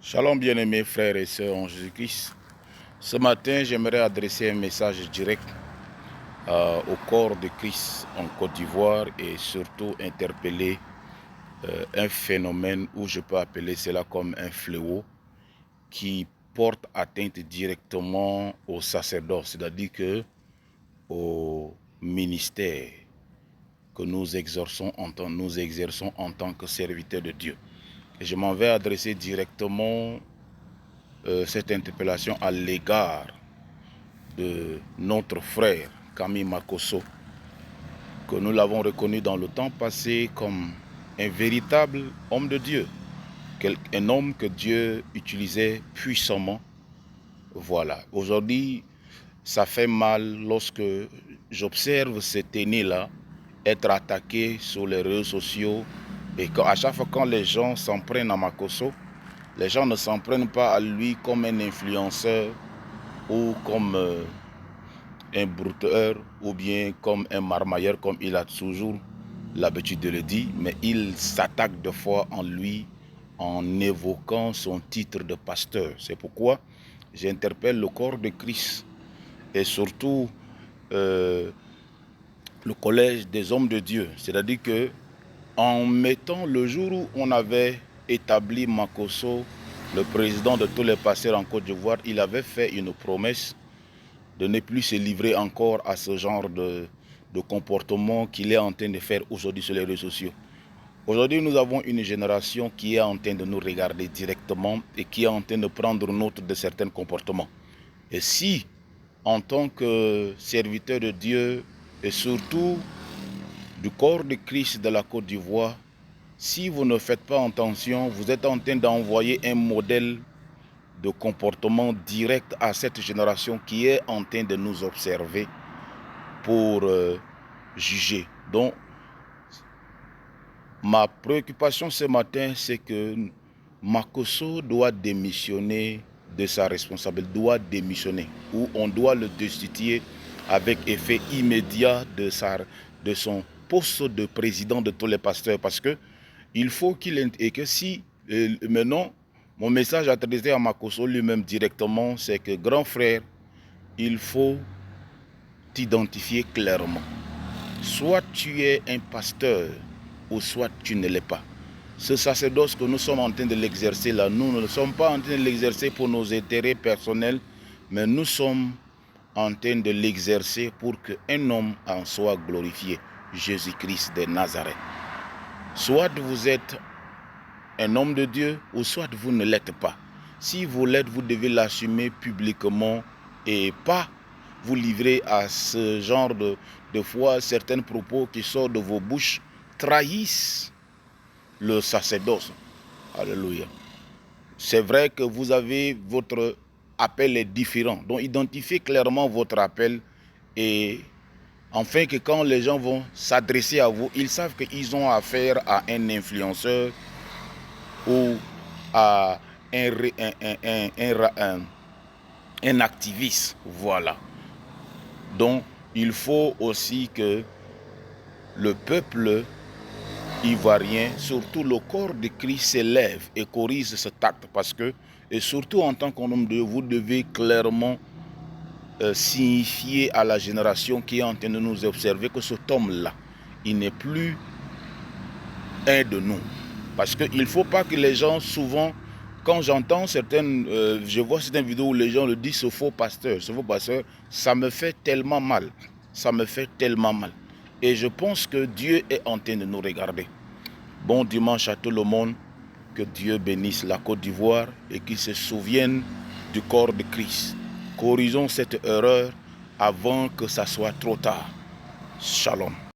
Shalom bien-aimés frères et sœurs en Jésus-Christ. Ce matin, j'aimerais adresser un message direct au corps de Christ en Côte d'Ivoire et surtout interpeller un phénomène où je peux appeler cela comme un fléau qui porte atteinte directement au sacerdoce, c'est-à-dire que au ministère que nous exerçons en tant que serviteurs de Dieu. Et je m'en vais adresser directement cette interpellation à l'égard de notre frère Camille Makosso, que nous l'avons reconnu dans le temps passé comme un véritable homme de Dieu, un homme que Dieu utilisait puissamment. Voilà. Aujourd'hui, ça fait mal lorsque j'observe cet aîné-là être attaqué sur les réseaux sociaux et qu'à chaque fois quand les gens s'en prennent à Makosso, les gens ne s'en prennent pas à lui comme un influenceur ou comme un brouteur ou bien comme un marmailleur, comme il a toujours l'habitude de le dire, mais il s'attaque de fois en lui en évoquant son titre de pasteur. C'est pourquoi j'interpelle le corps de Christ et surtout le collège des hommes de Dieu. C'est-à-dire que en mettant le jour où on avait établi Makosso, le président de tous les pasteurs en Côte d'Ivoire, il avait fait une promesse de ne plus se livrer encore à ce genre de comportement qu'il est en train de faire aujourd'hui sur les réseaux sociaux. Aujourd'hui, nous avons une génération qui est en train de nous regarder directement et qui est en train de prendre note de certains comportements. Et si, en tant que serviteur de Dieu et surtout du corps de Christ de la Côte d'Ivoire, si vous ne faites pas attention, vous êtes en train d'envoyer un modèle de comportement direct à cette génération qui est en train de nous observer pour juger. Donc, ma préoccupation ce matin, c'est que Makosso doit démissionner de sa responsabilité, doit démissionner, ou on doit le destituer avec effet immédiat de son poste de président de tous les pasteurs, parce que il faut qu'il et que si maintenant mon message adressé à Makosso lui-même directement, c'est que grand frère, il faut t'identifier clairement. Soit tu es un pasteur ou soit tu ne l'es pas. Ce sacerdoce que nous sommes en train de l'exercer là, nous ne sommes pas en train de l'exercer pour nos intérêts personnels, mais nous sommes en train de l'exercer pour qu'un homme en soit glorifié, Jésus-Christ de Nazareth. Soit vous êtes un homme de Dieu ou soit vous ne l'êtes pas. Si vous l'êtes, vous devez l'assumer publiquement et pas vous livrer à ce genre de fois. Certains propos qui sortent de vos bouches trahissent le sacerdoce. Alléluia. C'est vrai que vous avez votre appel est différent. Donc identifiez clairement votre appel et afin que quand les gens vont s'adresser à vous, ils savent qu'ils ont affaire à un influenceur ou à un activiste. Voilà. Donc, il faut aussi que le peuple ivoirien, surtout le corps de Christ, s'élève et corrige cet acte. Parce que, et surtout en tant qu'homme de Dieu, vous devez clairement signifier à la génération qui est en train de nous observer que cet homme-là, il n'est plus un de nous. Parce qu'il ne faut pas que les gens, souvent, quand j'entends certaines, je vois certaines vidéos où les gens le disent, ce faux pasteur, ça me fait tellement mal. Ça me fait tellement mal. Et je pense que Dieu est en train de nous regarder. Bon dimanche à tout le monde. Que Dieu bénisse la Côte d'Ivoire et qu'il se souvienne du corps de Christ. Corrigeons cette erreur avant que ça soit trop tard. Shalom.